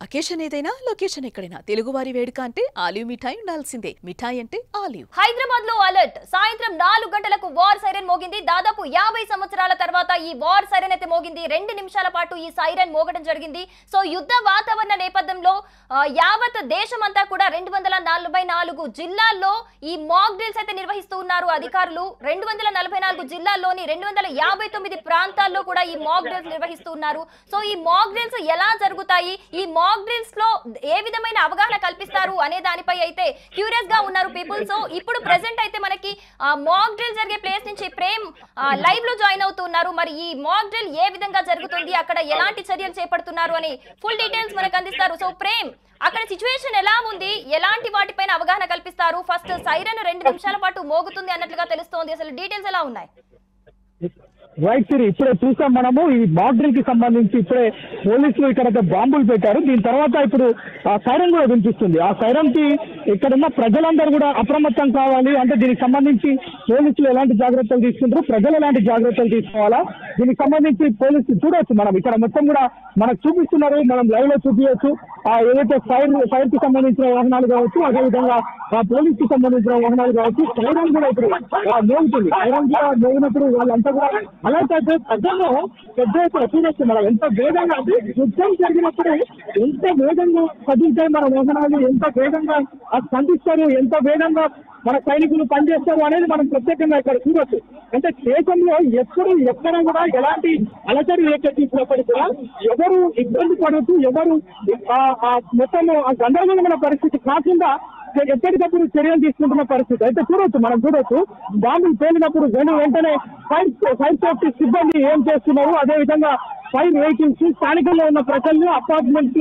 Occasion ఏదైనా location ఎక్కడైనా తెలుగువారి వేడుక అంటే ఆలివ్ మిఠాయి ఉండాల్సిందే. మిఠాయి అంటే ఆలివ్. హైదరాబాద్ లో అలర్ట్. సాయంత్రం 4 గంటలకు వార్ సైరన్ మోగింది. దాదాపు 50 సంవత్సరాల తర్వాత ఈ వార్ సైరన్ అయితే మోగింది. 2 నిమిషాల పాటు ఈ సైరన్ మోగడం జరిగింది. సో యుద్ధ వాతావరణ నేపథ్యంలో యావత్ దేశమంతా కూడా 244 జిల్లాల్లో ఈ మాక్ డ్రిల్స్ అయితే నిర్వహిస్తూ ఉన్నారు అధికారులు. 244 జిల్లాల్లోని 259 ప్రాంతాల్లో కూడా ఈ మాక్ డ్రిల్స్ నిర్వహిస్తూ ఉన్నారు. సో ఈ మాక్ డ్రిల్స్ ఎలా జరుగుతాయి, ఈ మాక్ డ్రిల్స్ లో ఏ విధమైన అవగాహన కల్పిస్తారు అనే దానిపై అయితే క్యూరియస్ గా ఉన్నారు పీపుల్. సో ఇప్పుడు ప్రెసెంట్ అయితే మనకి మాక్ డ్రిల్ జరిగే ప్లేస్ నుంచి ప్రేమ్ లైవ్ లో జాయిన్ అవుతున్నారు. మరి ఈ మాక్ డ్రిల్ ఏ విధంగా జరుగుతుంది, అక్కడ ఎలాంటి చర్యలు చేపడుతున్నారు అని ఫుల్ డీటెయిల్స్ మనకు అందిస్తారు. సో ప్రేమ్, అక్కడ సిచ్యువేషన్ ఎలా ఉంది, ఎలాంటి వాటిపైన అవగాహన కల్పిస్తారు? ఫస్ట్ సైరన్ 2 నిమిషాల పాటు మోగుతుంది అన్నట్లుగా తెలుస్తోంది. అసలు డీటెయిల్స్ ఎలా ఉన్నాయి? రైట్ సిరి, ఇప్పుడే చూసాం మనము ఈ మాక్ డ్రిల్ కి సంబంధించి ఇప్పుడే పోలీసులు ఇక్కడ బాంబులు పెట్టారు. దీని తర్వాత ఇప్పుడు ఆ సైరన్ కూడా వినిపిస్తుంది. ఆ సైరన్ కి ఇక్కడున్న ప్రజలందరూ కూడా అప్రమత్తం కావాలి. అంటే దీనికి సంబంధించి పోలీసులు ఎలాంటి జాగ్రత్తలు తీసుకుంటారు, ప్రజలు ఎలాంటి జాగ్రత్తలు తీసుకోవాలా, దీనికి సంబంధించి పోలీసులు చూడొచ్చు. మనం ఇక్కడ మొత్తం కూడా మనకు చూపిస్తున్నారు, మనం లైవ్ లో చూపించవచ్చు. ఏదైతే ఫైర్ కి సంబంధించిన వాహనాలు కావచ్చు, అదేవిధంగా పోలీస్ కి సంబంధించిన వాహనాలు కావచ్చు. సైరన్ కూడా ఇప్పుడు మోగుతుంది. సైరన్ కూడా మోగినప్పుడు వాళ్ళంతా కూడా అలర్ట్ అయితే ప్రజల్లో పెద్ద ఎత్తున చూడొచ్చు. మనం ఎంత వేగంగా యుద్ధం జరిగినప్పుడు ఎంత వేగంగా కదులుతాయి మన వాహనాలు, ఎంత వేగంగా స్పందిస్తారు, ఎంత వేగంగా మన సైనికులు పనిచేస్తారు అనేది మనం ప్రత్యేకంగా ఇక్కడ చూడొచ్చు. అంటే దేశంలో ఎప్పుడు ఎక్కడ కూడా ఎలాంటి అలసరి రేకెత్తించినప్పటికీ కూడా ఎవరు ఇబ్బంది పడవచ్చు, ఎవరు మొత్తం గందరగోళమైన పరిస్థితి కాకుండా ఎప్పటికప్పుడు చర్యలు తీసుకుంటున్న పరిస్థితి అయితే చూడొచ్చు. మనం చూడొచ్చు బాంబులు పేలినప్పుడు వెంటనే ఫైర్ సేఫ్టీ సిబ్బంది ఏం చేస్తున్నారు, అదేవిధంగా ఫైర్ వెహికల్స్, స్థానికంలో ఉన్న ప్రజలు, అపార్ట్మెంట్స్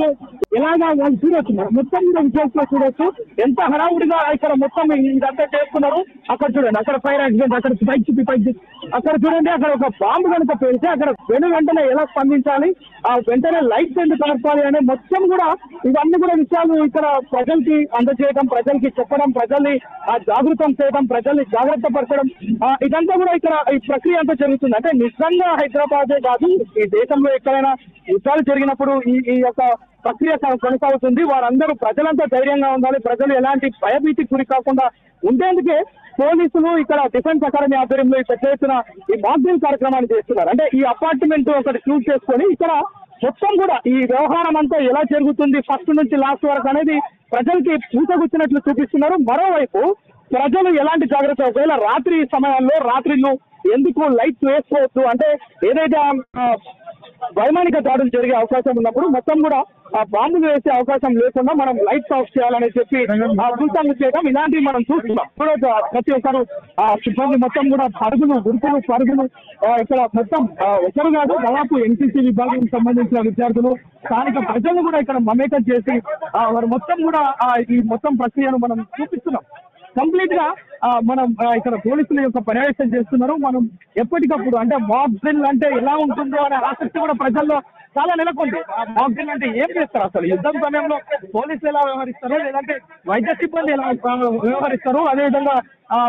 ఎలాగా వాళ్ళు చూడొచ్చు. మనం మొత్తం కూడా విజువల్స్ లో చూడొచ్చు ఎంత హడావుడిగా ఇక్కడ మొత్తం ఇదంతా చేస్తున్నారు. అక్కడ చూడండి, అక్కడ ఫైర్ యాక్సిడెంట్, అక్కడ పైకి అక్కడ చూడండి, అక్కడ ఒక బాంబు కనుక పేలితే అక్కడ వెంటనే ఎలా స్పందించాలి, ఆ వెంటనే లైట్స్ ఎందుకు కలపాలి అనే మొత్తం కూడా ఇవన్నీ కూడా విషయాలు ఇక్కడ ప్రజలకి అందజేయడం, ప్రజలకి చెప్పడం, ప్రజల్ని జాగృతం చేయడం, ప్రజల్ని జాగ్రత్త పరచడం, ఇదంతా కూడా ఇక్కడ ఈ ప్రక్రియ అంతా జరుగుతుంది. అంటే నిజంగా హైదరాబాదే కాదు, ఈ దేశంలో ఎక్కడైనా యుద్ధాలు జరిగినప్పుడు ఈ యొక్క ప్రక్రియ కొనసాగుతుంది. వారందరూ ప్రజలంతా ధైర్యంగా ఉండాలి, ప్రజలు ఎలాంటి భయభీతికి గురి కాకుండా ఉండేందుకే పోలీసులు ఇక్కడ డిఫెన్స్ అకాడమీ ఆధ్వర్యంలో పెద్ద ఎత్తున ఈ మాక్ డ్రిల్ కార్యక్రమాన్ని చేస్తున్నారు. అంటే ఈ అపార్ట్మెంట్ ఒకటి చూస్ చేసుకొని ఇక్కడ మొత్తం కూడా ఈ వ్యవహారం అంతా ఎలా జరుగుతుంది ఫస్ట్ నుంచి లాస్ట్ వరకు అనేది ప్రజలకి పూసగుచ్చినట్లు చూపిస్తున్నారు. మరోవైపు ప్రజలు ఎలాంటి జాగ్రత్త, ఒకవేళ రాత్రి సమయాల్లో రాత్రిళ్ళు ఎందుకు లైట్స్ వేసుకోవద్దు, అంటే ఏదైతే వైమానిక దాడులు జరిగే అవకాశం ఉన్నప్పుడు మొత్తం కూడా బాంబులు వేసే అవకాశం లేకుండా మనం లైట్స్ ఆఫ్ చేయాలని చెప్పి సూచనలు చేయడం, ఇలాంటివి మనం చూస్తున్నాం. ప్రతి ఒక్కరు సిబ్బంది మొత్తం కూడా పరుగులు ఇక్కడ మొత్తం ఒకరు కాదు, దాదాపు ఎన్సీసీ విభాగానికి సంబంధించిన విద్యార్థులు, స్థానిక ప్రజలను కూడా ఇక్కడ మమేకం చేసి వారు మొత్తం కూడా ఈ మొత్తం ప్రక్రియను మనం చూపిస్తున్నాం. కంప్లీట్ గా మనం ఇక్కడ పోలీసుల యొక్క పర్యవేక్షణ చేస్తున్నారు. మనం ఎప్పటికప్పుడు అంటే మాక్ డ్రిల్ అంటే ఎలా ఉంటుందో అనే ఆసక్తి కూడా ప్రజల్లో చాలా నెలకొంది. మాక్ డ్రిల్ అంటే ఏం చేస్తారు, అసలు యుద్ధం సమయంలో పోలీసులు ఎలా వ్యవహరిస్తారు, లేదంటే వైద్య సిబ్బంది ఎలా వ్యవహరిస్తారు, అదేవిధంగా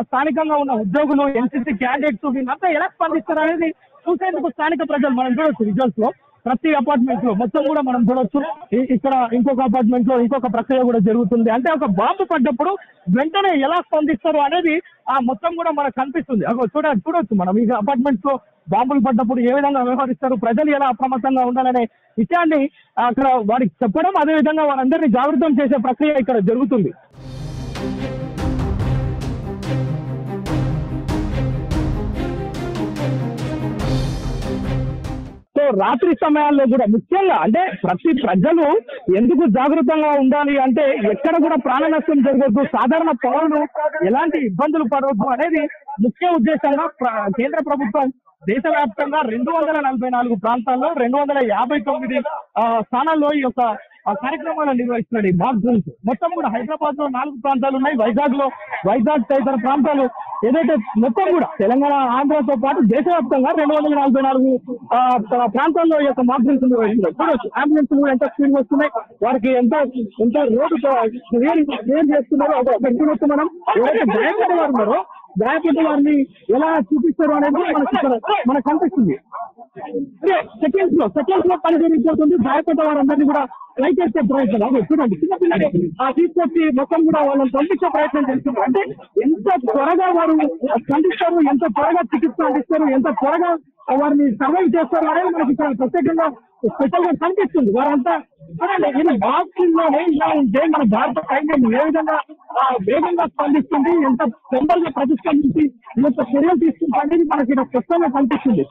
స్థానికంగా ఉన్న ఉద్యోగులు, ఎన్సీసీ క్యాండిడేట్స్ వీళ్ళంతా ఎలా స్పందిస్తారు అనేది చూసేందుకు స్థానిక ప్రజలు మనం చూడొచ్చు. విజువల్స్ లో ప్రతి అపార్ట్మెంట్ లో మొత్తం కూడా మనం చూడొచ్చు. ఇక్కడ ఇంకొక అపార్ట్మెంట్ లో ఇంకొక ప్రక్రియ కూడా జరుగుతుంది. అంటే ఒక బాంబు పడ్డప్పుడు వెంటనే ఎలా స్పందిస్తారు అనేది మొత్తం కూడా మనకు కనిపిస్తుంది. చూడొచ్చు మనం ఈ అపార్ట్మెంట్స్ లో బాంబులు పడ్డప్పుడు ఏ విధంగా వ్యవహరిస్తారు, ప్రజలు ఎలా అప్రమత్తంగా ఉండాలనే విషయాన్ని అక్కడ వారికి చెప్పడం, అదేవిధంగా వారందరినీ జాగృతం చేసే ప్రక్రియ ఇక్కడ జరుగుతుంది. సో రాత్రి సమయాల్లో కూడా ముఖ్యంగా అంటే ప్రతి ప్రజలు ఎందుకు జాగృతంగా ఉండాలి అంటే ఎక్కడ కూడా ప్రాణ నష్టం జరగద్దు, సాధారణ పౌరులు ఎలాంటి ఇబ్బందులు పడవద్దు అనేది ముఖ్య ఉద్దేశంగా కేంద్ర ప్రభుత్వం దేశవ్యాప్తంగా 244 ప్రాంతాల్లో 259 స్థానాల్లో ఈ యొక్క కార్యక్రమాలను నిర్వహిస్తున్నాడు. ఈ మాక్ డ్రిల్స్ మొత్తం కూడా హైదరాబాద్ లో 4 ప్రాంతాలు ఉన్నాయి, వైజాగ్ తదితర ప్రాంతాలు ఏదైతే మొత్తం కూడా తెలంగాణ, ఆంధ్రతో పాటు దేశవ్యాప్తంగా 244 ప్రాంతాల్లో ఈ యొక్క మాక్ డ్రిల్స్ నిర్వహిస్తున్నారు. చూడొచ్చు అంబులెన్స్ కూడా ఎంత స్పీడ్ వస్తున్నాయి, వారికి ఎంత రోడ్డు క్లియర్ చేస్తున్నారో చూడొచ్చు. మనం ఎవరైతే భయంకర వారు ఉన్నారో గాయపడ్డ వారిని ఎలా చూపిస్తారు అనేది మనకు కనిపిస్తుంది. సెకండ్స్ లో పని జరిగిపోతుంది. గాయపడ్డ వారందరినీ కూడా ట్రై చేసే ప్రయత్నం. అదే చూడండి, చిన్నపిల్లలు తీసుకొచ్చి మొత్తం కూడా వాళ్ళని పంపించే ప్రయత్నం చేస్తున్నారు. అంటే ఎంత త్వరగా వారు స్పందిస్తారు, ఎంత త్వరగా చికిత్స అందిస్తారు, ఎంత త్వరగా వారిని సర్వైవ్ చేస్తారు అనేది మనకి ఇక్కడ ప్రత్యేకంగా స్పెషల్ గా కనిపిస్తుంది. వారంతా చూడండి, ఇది బాక్సింగ్లోనే ఇలా ఉంటే మన భారత సైన్యం ఏ విధంగా వేగంగా స్పందిస్తుంది, ఎంత తొందరగా ప్రతిస్పందించి ఎంత చర్యలు తీసుకుంటుంది అనేది మనకి ఇక్కడ స్పష్టంగా కనిపిస్తుంది.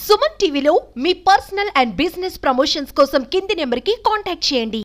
సుమన్ టీవీలో మీ పర్సనల్ అండ్ బిజినెస్ ప్రమోషన్స్ కోసం కింది నెంబర్కి కాంటాక్ట్ చేయండి.